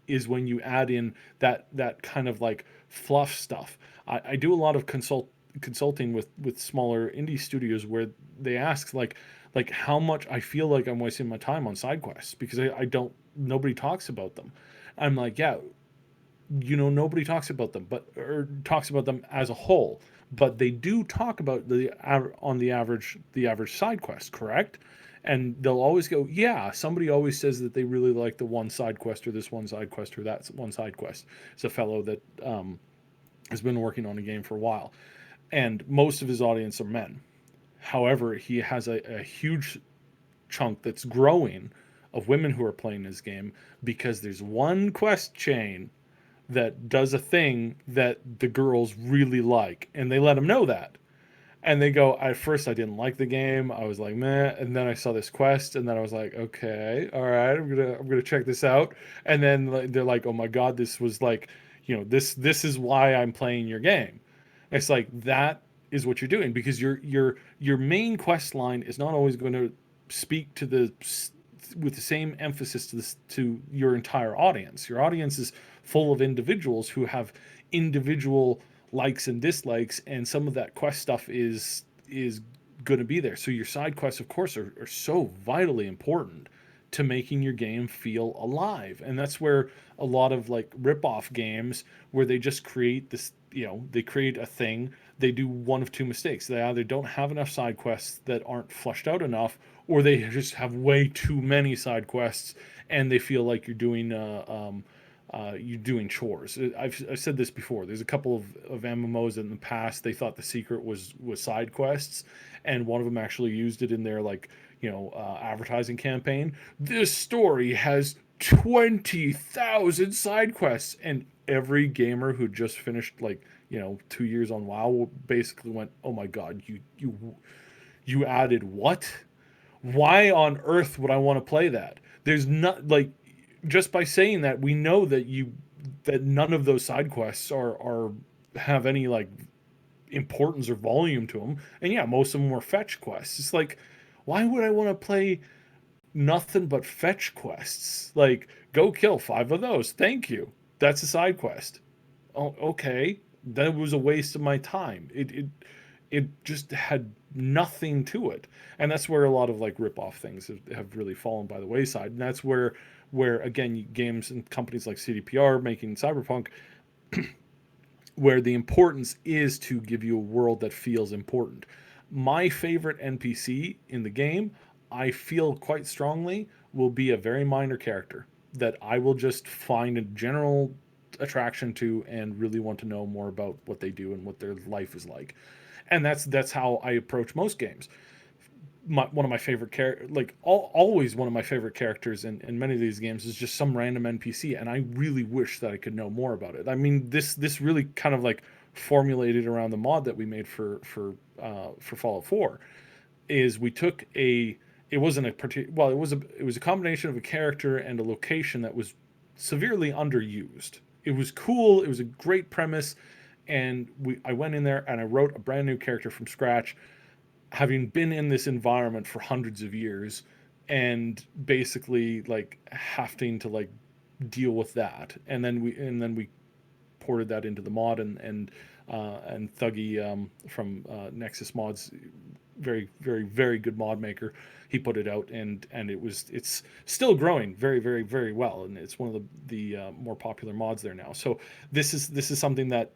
is when you add in that kind of like fluff stuff. I do a lot of consulting with smaller indie studios where they ask like how much I feel like I'm wasting my time on side quests because I don't nobody talks about them. I'm like, yeah, nobody talks about them, but or talks about them as a whole, but they do talk about on the average side quest, correct? And they'll always go, yeah, somebody always says that they really like the one side quest or this one side quest or that one side quest. It's a fellow that has been working on a game for a while, and most of his audience are men. However, he has a huge chunk that's growing of women who are playing his game because there's one quest chain that does a thing that the girls really like, and they let him know that. And they go, at first I didn't like the game. I was like, meh. And then I saw this quest, and then I was like, okay, all right, I'm gonna check this out. And then they're like, oh my god, this was like, this is why I'm playing your game. It's like that is what you're doing because your main quest line is not always going to speak to the with the same emphasis to your entire audience. Your audience is full of individuals who have individual likes and dislikes, and some of that quest stuff is going to be there. So your side quests, of course, are so vitally important to making your game feel alive. And that's where a lot of like rip-off games where they just create this, they create a thing, they do one of two mistakes. They either don't have enough side quests that aren't fleshed out enough, or they just have way too many side quests and they feel like you're doing chores. I've said this before. There's a couple of MMOs in the past. They thought the secret was side quests, and one of them actually used it in their advertising campaign. This story has 20,000 side quests, and every gamer who just finished 2 years on WoW basically went, "Oh my god, you added what? Why on earth would I want to play that?" There's not like just by saying that we know that none of those side quests are have any like importance or volume to them. And yeah, most of them were fetch quests. It's like, why would I want to play nothing but fetch quests? Like, go kill 5 of those. Thank you. That's a side quest. Oh, okay. That was a waste of my time. It just had nothing to it. And that's where a lot of like rip-off things have really fallen by the wayside. And that's where again, games and companies like cdpr making Cyberpunk, where the importance is to give you a world that feels important. My favorite npc in the game, I feel quite strongly, will be a very minor character that I will just find a general attraction to and really want to know more about what they do and what their life is like. And that's how I approach most games. One of my favorite always one of my favorite characters in many of these games is just some random NPC, and I really wish that I could know more about it. I mean, this really kind of like formulated around the mod that we made for Fallout 4. Is we took it wasn't a particular, well, it was a combination of a character and a location that was severely underused. It was cool, it was a great premise, and I went in there and I wrote a brand new character from scratch, having been in this environment for hundreds of years, and basically like having to like deal with that. And then we ported that into the mod, and Thuggy from Nexus Mods, very very very good mod maker, he put it out, and it's still growing very very very well, and it's one of the more popular mods there now. So this is something that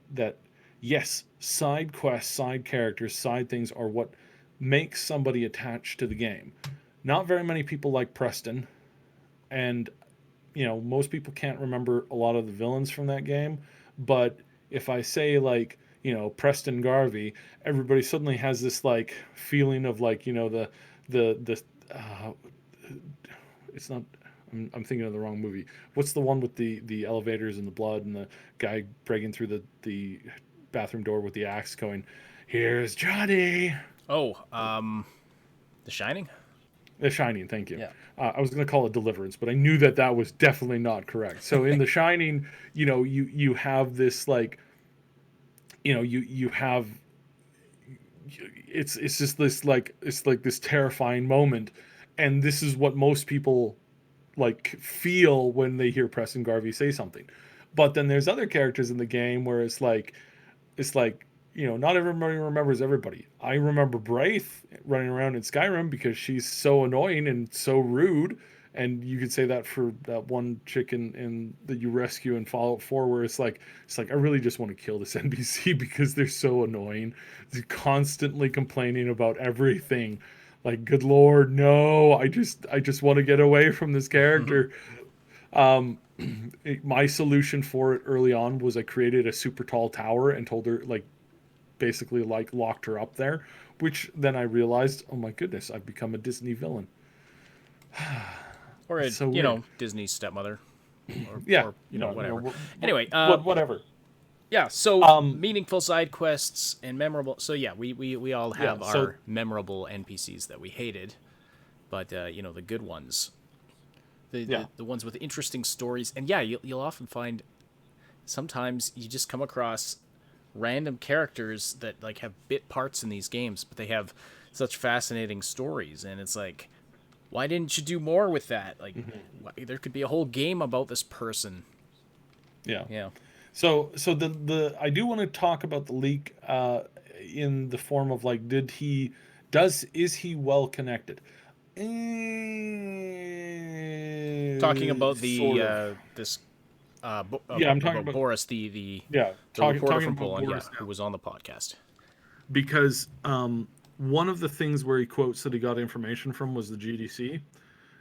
yes, side quests, side characters, side things are what makes somebody attached to the game. Not very many people like Preston, and most people can't remember a lot of the villains from that game. But if I say like Preston Garvey, everybody suddenly has this like feeling of like the it's not. I'm thinking of the wrong movie. What's the one with the elevators and the blood and the guy breaking through the bathroom door with the axe, going, "Here's Johnny." Oh, The Shining? The Shining, thank you. Yeah. I was going to call it Deliverance, but I knew that was definitely not correct. So in The Shining, you have this like, you have, it's just this like, it's like this terrifying moment, and this is what most people like feel when they hear Preston Garvey say something. But then there's other characters in the game where it's like, you know, not everybody remembers everybody. I remember Braith running around in Skyrim because she's so annoying and so rude. And you could say that for that one chick that you rescue in Fallout 4, where it's like I really just want to kill this NPC because they're so annoying. They're constantly complaining about everything. Like, good lord, no! I just want to get away from this character. Um, my solution for it early on was I created a super tall tower and told her, like, basically like locked her up there, which then I realized, oh my goodness, I've become a Disney villain. Or It's a, so weird. Disney stepmother, Yeah, or whatever. Anyway, whatever. yeah. So Um, meaningful side quests and memorable. So yeah, we all yeah. have So our memorable NPCs that we hated, but the good ones, yeah, the ones with interesting stories, and yeah, you'll often find sometimes you just come across random characters that like have bit parts in these games, but they have such fascinating stories, and it's like, why didn't you do more with that? Like, there could be a whole game about this person. yeah. Yeah. So the I do want to talk about the leak in the form of like, is he well connected? Talking about Sort the of. this Yeah, I'm talking about about, Boris, the yeah, the reporter talking from about Poland, yeah, Boris who now, was on the podcast. because one of the things where he quotes that he got information from was the GDC.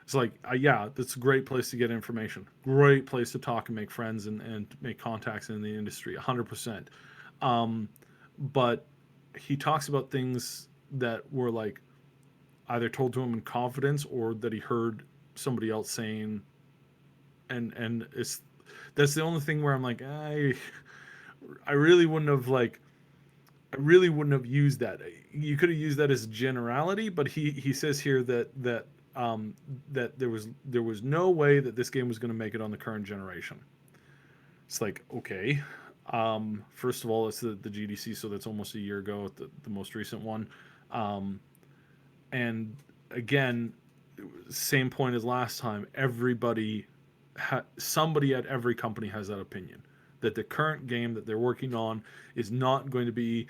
It's like, yeah, that's a great place to get information. Great place to talk and make friends and make contacts in the industry, 100%. Um, but he talks about things that were like either told to him in confidence or that he heard somebody else saying, and that's the only thing where I'm like, I really wouldn't have like I really wouldn't have used that. You could have used that as generality, but he says here um, that there was no way that this game was going to make it on the current generation. It's like, okay, first of all, it's the GDC, so that's almost a year ago, the most recent one, um, and again, same point as last time. Somebody at every company has that opinion that the current game that they're working on is not going to be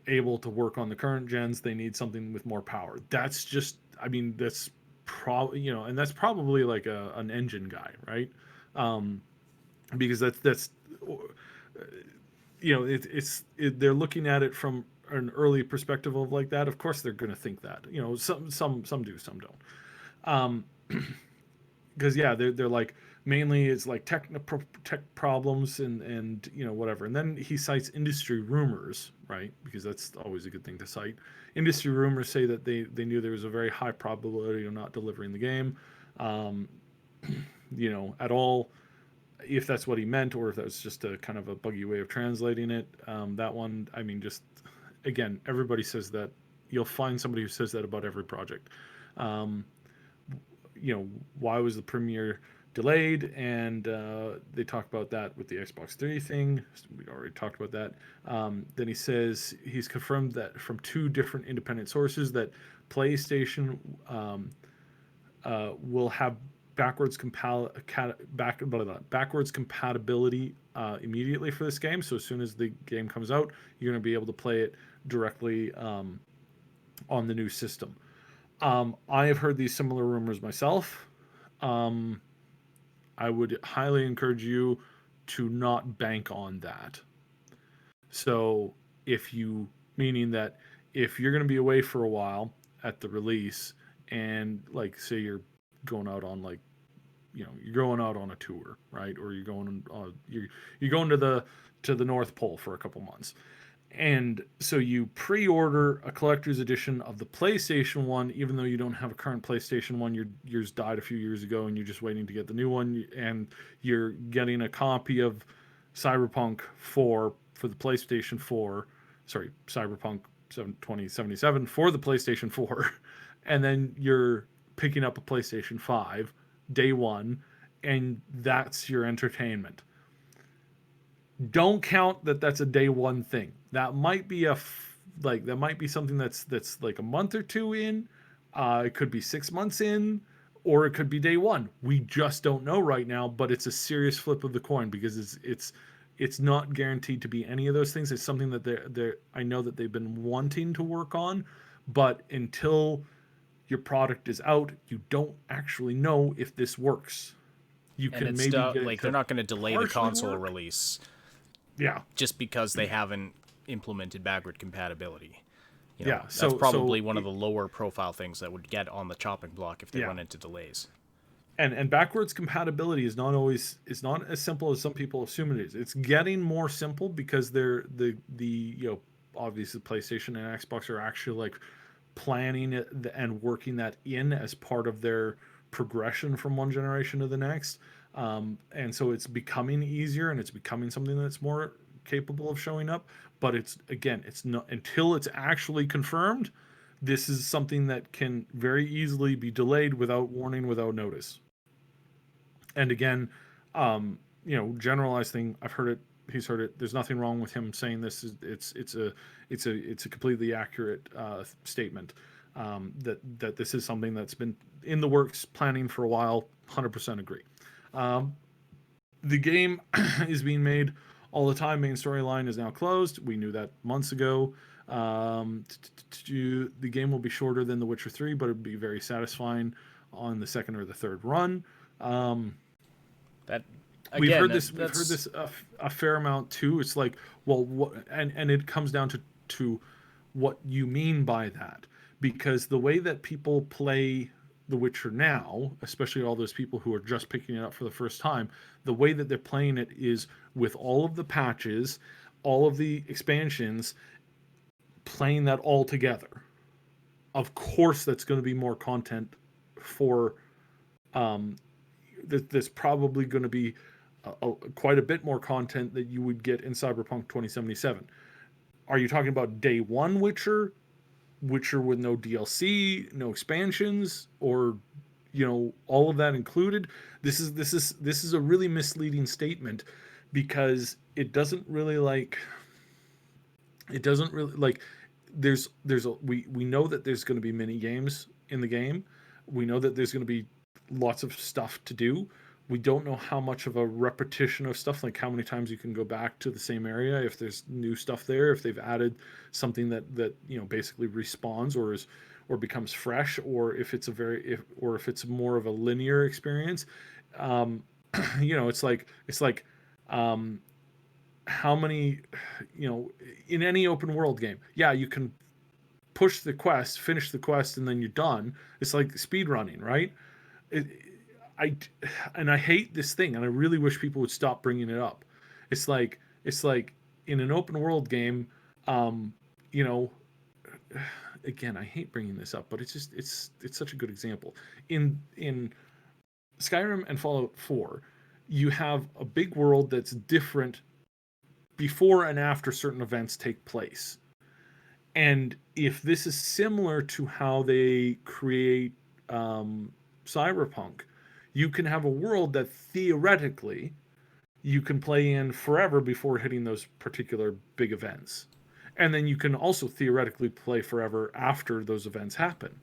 able to work on the current gens. They need something with more power. That's just, I mean, that's probably, and that's probably like an engine guy, right? Um, because that's they're looking at it from an early perspective of like that. Of course, they're going to think that. Some do, some don't. Um, because yeah, they're like, mainly it's like tech problems and whatever. And then he cites industry rumors, right? Because that's always a good thing to cite. Industry rumors say that they knew there was a very high probability of not delivering the game, um, at all. If that's what he meant, or if that was just a kind of a buggy way of translating it, that one, I mean, just again, everybody says that. You'll find somebody who says that about every project. Um, why was the premiere delayed? And they talk about that with the Xbox 3 thing. We already talked about that. Then he says he's confirmed that from two different independent sources that PlayStation will have backwards compatibility immediately for this game. So as soon as the game comes out, you're going to be able to play it directly on the new system. I have heard these similar rumors myself. Um, I would highly encourage you to not bank on that. So, meaning that if you're going to be away for a while at the release, and like say going out on like, you're going out on a tour, right? Or you're going to the North Pole for a couple months. And so you pre-order a collector's edition of the PlayStation 1, even though you don't have a current PlayStation 1. Yours died a few years ago, and you're just waiting to get the new one. And you're getting a copy of Cyberpunk 4 for the PlayStation 4. Sorry, Cyberpunk 2077 for the PlayStation 4. And then you're picking up a PlayStation 5 day one, and that's your entertainment. Don't count that that's a day one thing. That might be that might be something that's like a month or two in, It could be 6 months in, or it could be day one. We just don't know right now, but it's a serious flip of the coin because it's not guaranteed to be any of those things. It's something that I know that they've been wanting to work on, but until your product is out, you don't actually know if this works. You And can it's maybe get it like to they're not going to delay the partially console work. release Yeah, just because they haven't implemented backward compatibility. yeah. That's So probably one of the lower profile things that would get on the chopping block if they yeah. run into delays. And backwards compatibility is not as simple as some people assume it is. It's getting more simple because obviously PlayStation and Xbox are actually like planning it and working that in as part of their progression from one generation to the next. And so it's becoming easier and it's becoming something that's more capable of showing up. But it's not until it's actually confirmed. This is something that can very easily be delayed without warning, without notice. And again, generalized thing. I've heard it. He's heard it. There's nothing wrong with him saying this. It's a completely accurate statement. That this is something that's been in the works, planning for a while. 100% agree. The game is being made all the time. Main storyline is now closed. We knew that months ago. The game will be shorter than The Witcher 3, but it'll be very satisfying on the second or the third run. That We've again, heard this. We've heard this a fair amount too. It's like, well, what, and it comes down to what you mean by that, because the way that people play The Witcher now, especially all those people who are just picking it up for the first time, the way that they're playing it is with all of the patches, all of the expansions, playing that all together. Of course, that's going to be more content for. There's probably going to be quite a bit more content that you would get in Cyberpunk 2077. Are you talking about day one Witcher with no DLC, no expansions, or all of that included? This is a really misleading statement because it doesn't really like we know that there's going to be mini games in the game. We know that there's going to be lots of stuff to do. We don't know how much of a repetition of stuff, like how many times you can go back to the same area, if there's new stuff there, if they've added something that basically respawns or becomes fresh, or if it's if it's more of a linear experience. It's like how many, in any open world game, yeah, you can push the quest, finish the quest, and then you're done. It's like speed running, right? It, I hate this thing, and I really wish people would stop bringing it up. It's like in an open world game, um, you know, again, I hate bringing this up, but it's such a good example. In Skyrim and Fallout 4, you have a big world that's different before and after certain events take place. And if this is similar to how they create Cyberpunk, you can have a world that theoretically you can play in forever before hitting those particular big events. And then you can also theoretically play forever after those events happen.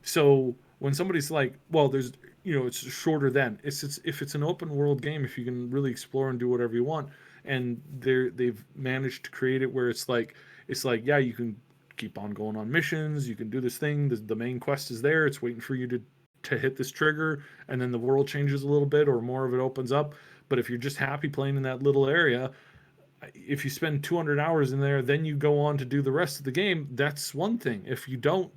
So when somebody's like, well, there's, it's shorter then. It's if it's an open world game, if you can really explore and do whatever you want, and they've managed to create it where it's like, yeah, you can keep on going on missions, you can do this thing, the main quest is there, it's waiting for you to hit this trigger, and then the world changes a little bit or more of it opens up. But if you're just happy playing in that little area, if you spend 200 hours in there, then you go on to do the rest of the game, that's one thing. If you don't,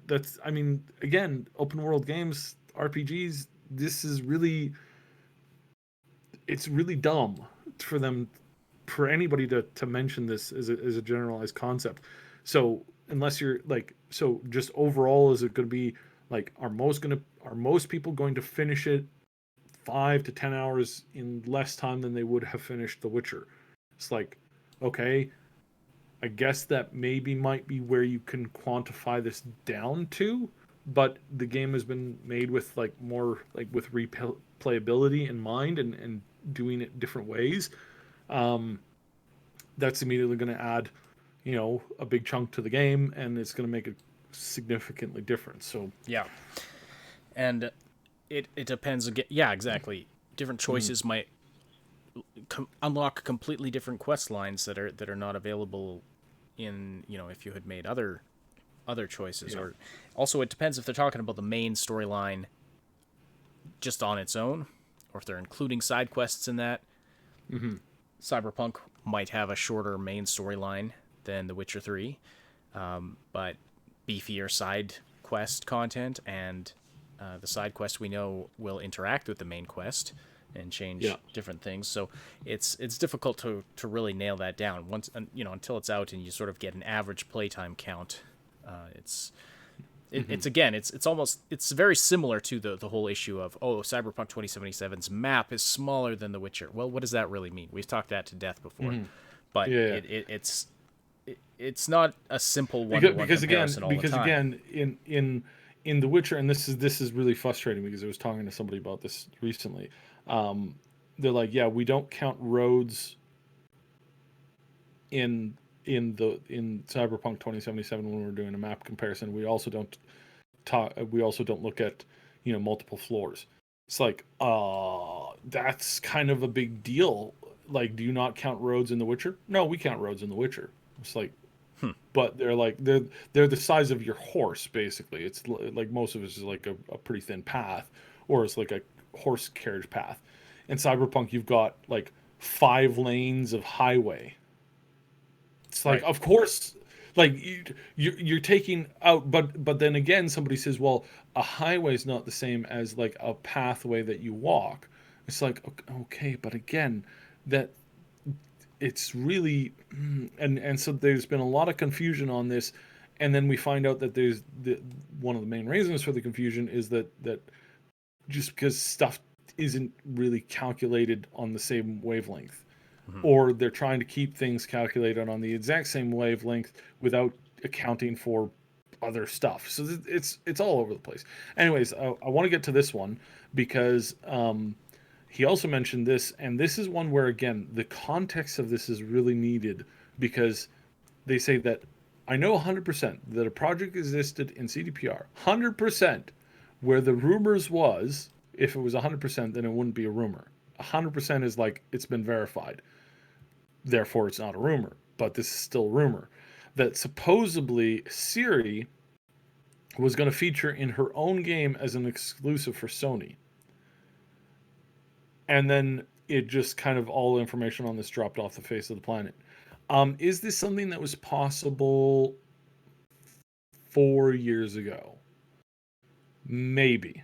again, open world games, RPGs, it's really dumb for anybody to mention this as a generalized concept. So unless you're just overall, is it going to be like, are most people going to finish it 5 to 10 hours in less time than they would have finished The Witcher? It's like, okay, I guess that might be where you can quantify this down to, but the game has been made with more with replayability in mind and doing it different ways. That's immediately going to add, a big chunk to the game, and it's going to make it significantly different. So Yeah, and it depends again. Yeah, exactly. Different choices might unlock completely different quest lines that are not available in, if you had made other choices. Yeah. Or also, it depends if they're talking about the main storyline just on its own, or if they're including side quests in that. Cyberpunk might have a shorter main storyline than The Witcher 3, but beefier side quest content, and the side quest we know will interact with the main quest and change Yeah. different things. So it's difficult to really nail that down once, until it's out and you sort of get an average playtime count. It's again, it's very similar to the whole issue of, Cyberpunk 2077's map is smaller than The Witcher. Well, what does that really mean? We've talked that to death before, but Yeah. it's not a simple one-to-one comparison all the time. Again, in The Witcher, and this is really frustrating because I was talking to somebody about this recently. They're like, yeah, we don't count roads in Cyberpunk 2077 when we're doing a map comparison. We also don't look at multiple floors. It's like, that's kind of a big deal. Like, do you not count roads in The Witcher? No, we count roads in The Witcher. It's like, but they're the size of your horse, basically. It's like most of it is like a pretty thin path, or it's like a horse carriage path. In Cyberpunk, you've got like 5 lanes of highway. It's like, Right. of course, like you're taking out, but then again, somebody says, well, a highway is not the same as like a pathway that you walk. It's like, okay, but again, that it's really, and so there's been a lot of confusion on this, and then we find out that one of the main reasons for the confusion is that just because stuff isn't really calculated on the same wavelength, or they're trying to keep things calculated on the exact same wavelength without accounting for other stuff. So it's all over the place. Anyways, I want to get to this one because he also mentioned this, and this is one where, again, the context of this is really needed because they say that I know 100% that a project existed in CDPR, 100%, where the rumors was, if it was 100%, then it wouldn't be a rumor. 100% is like, it's been verified. Therefore, it's not a rumor, but this is still a rumor. That supposedly Siri was going to feature in her own game as an exclusive for Sony. And then it just kind of, all information on this dropped off the face of the planet. Is this something that was possible 4 years ago? Maybe.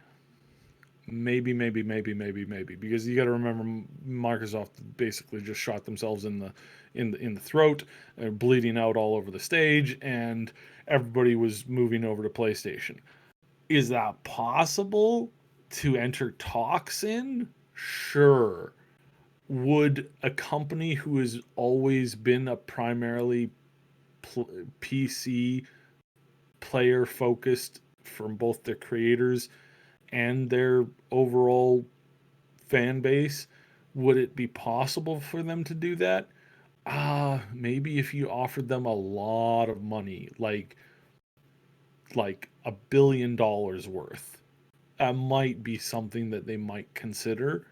Maybe, because you got to remember, Microsoft basically just shot themselves in the throat, bleeding out all over the stage, and everybody was moving over to PlayStation. Is that possible to enter talks in? Sure. Would a company who has always been a primarily PC player focused from both their creators and their overall fan base, would it be possible for them to do that? Maybe if you offered them a lot of money, like $1 billion worth. That might be something that they might consider.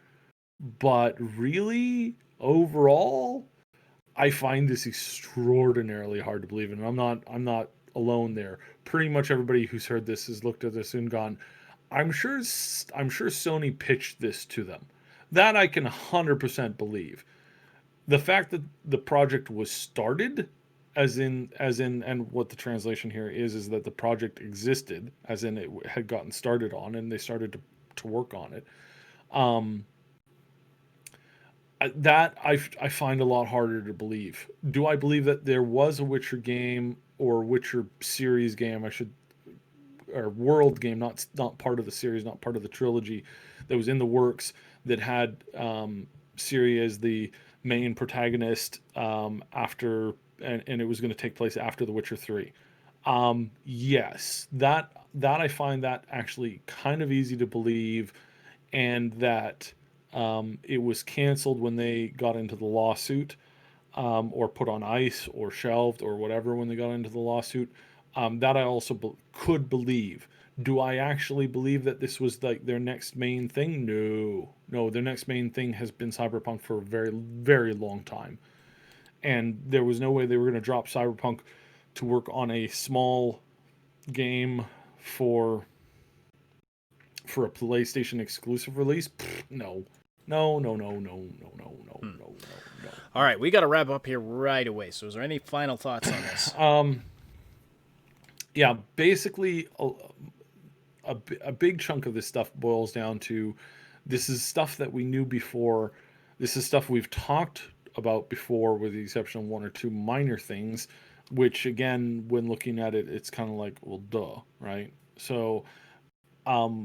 But really, overall, I find this extraordinarily hard to believe, and I'm not alone there. Pretty much everybody who's heard this has looked at this and gone, I'm sure Sony pitched this to them. That I can 100% believe. The fact that the project was started, as in, and what the translation here is that the project existed, as in it had gotten started on, and they started to work on it. That I find a lot harder to believe. Do I believe that there was a Witcher game or Witcher series game, or world game, not part of the series, not part of the trilogy, that was in the works, that had Ciri as the main protagonist after, and it was going to take place after The Witcher 3? Yes, that I find that actually kind of easy to believe, and that it was canceled when they got into the lawsuit, or put on ice or shelved or whatever when they got into the lawsuit. That I also could believe. Do I actually believe that this was like their next main thing? No, their next main thing has been Cyberpunk for a very, very long time, and there was no way they were going to drop Cyberpunk to work on a small game for a PlayStation exclusive release. Pfft, no. All right, we got to wrap up here right away. So, is there any final thoughts on this? Yeah, basically, a big chunk of this stuff boils down to this is stuff that we knew before. This is stuff we've talked about before, with the exception of one or two minor things, which, again, when looking at it, it's kind of like, well, duh, right? So,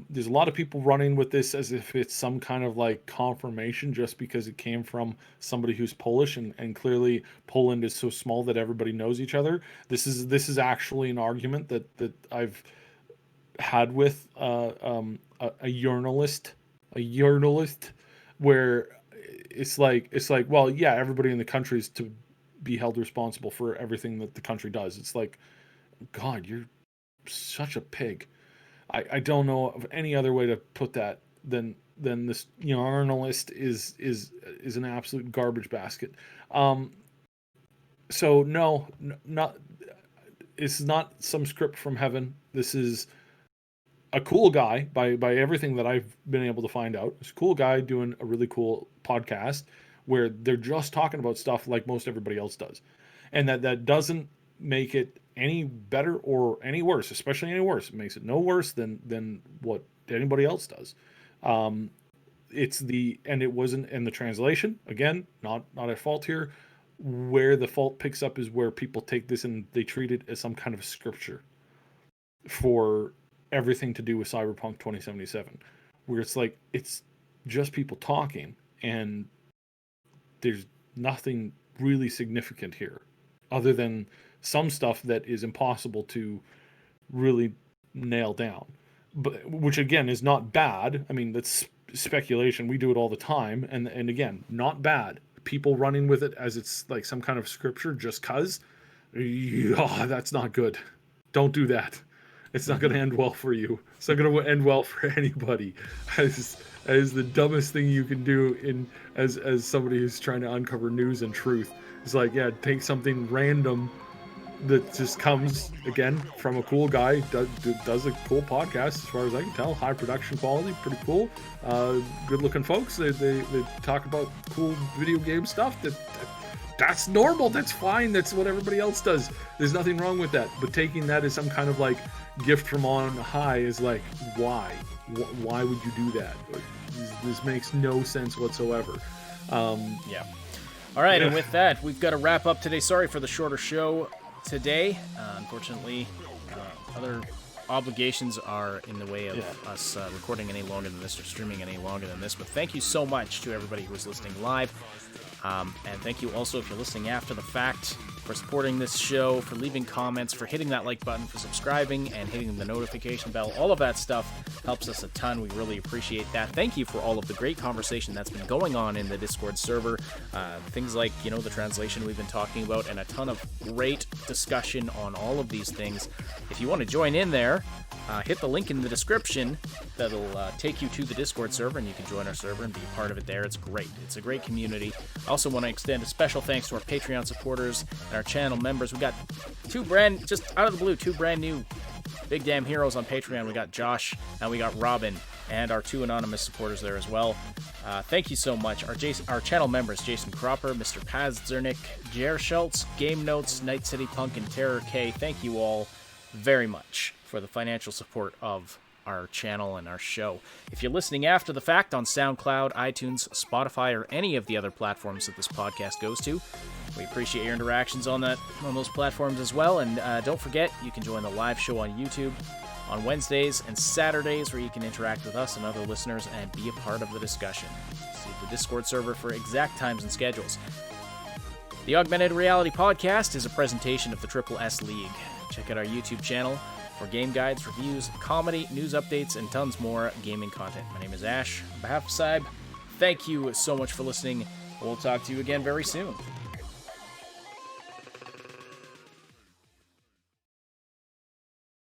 there's a lot of people running with this as if it's some kind of like confirmation just because it came from somebody who's Polish, and clearly Poland is so small that everybody knows each other. This is actually an argument that I've had with a journalist, where it's like, well, yeah, everybody in the country is to be held responsible for everything that the country does. It's like, God, you're such a pig. I don't know of any other way to put that than this. You know, journalist is an absolute garbage basket. So no, not it's not some script from heaven. This is a cool guy by everything that I've been able to find out. It's a cool guy doing a really cool podcast where they're just talking about stuff like most everybody else does, and that doesn't make it any better or any worse, especially any worse. It makes it no worse than what anybody else does. It wasn't in the translation. Again, not at fault here. Where the fault picks up is where people take this and they treat it as some kind of scripture for everything to do with Cyberpunk 2077, where it's like, it's just people talking and there's nothing really significant here other than some stuff that is impossible to really nail down, but which again is not bad. I mean, that's speculation. We do it all the time, and again, not bad. People running with it as it's like some kind of scripture just cause, that's not good. Don't do that. It's not going to end well for you. It's not going to end well for anybody. As the dumbest thing you can do as somebody who's trying to uncover news and truth. It's like, yeah, take something random that just comes, again, from a cool guy, does a cool podcast, as far as I can tell. High production quality, pretty cool. Good looking folks. They talk about cool video game stuff. That's normal. That's fine. That's what everybody else does. There's nothing wrong with that. But taking that as some kind of like gift from on high is like, why? Why would you do that? This makes no sense whatsoever. Yeah. All right, and with that, we've got to wrap up today. Sorry for the shorter show today. Unfortunately, other obligations are in the way of us recording any longer than this or streaming any longer than this. But thank you so much to everybody who's listening live. And thank you also, if you're listening after the fact, for supporting this show, for leaving comments, for hitting that like button, for subscribing, and hitting the notification bell. All of that stuff helps us a ton. We really appreciate that. Thank you for all of the great conversation that's been going on in the Discord server. Things like, the translation we've been talking about, and a ton of great discussion on all of these things. If you want to join in there, hit the link in the description. That'll take you to the Discord server, and you can join our server and be a part of it there. It's great. It's a great community. I also want to extend a special thanks to our Patreon supporters and our channel members. We got just out of the blue, two brand new big damn heroes on Patreon. We got Josh and we got Robin, and our two anonymous supporters there as well. Thank you so much. Our channel members, Jason Cropper, Mr. Paz Zernick, Jer Schultz, Game Notes, Night City Punk, and Terror K. Thank you all very much for the financial support of our channel and our show. If you're listening after the fact on SoundCloud, iTunes, Spotify, or any of the other platforms that this podcast goes to, we appreciate your interactions on those platforms as well. And don't forget, you can join the live show on YouTube on Wednesdays and Saturdays, where you can interact with us and other listeners and be a part of the discussion. See the Discord server for exact times and schedules. The Augmented Reality Podcast is a presentation of the Triple S League. Check out our YouTube channel for game guides, reviews, comedy, news updates, and tons more gaming content. My name is Ash. On behalf of Cyb, thank you so much for listening. We'll talk to you again very soon.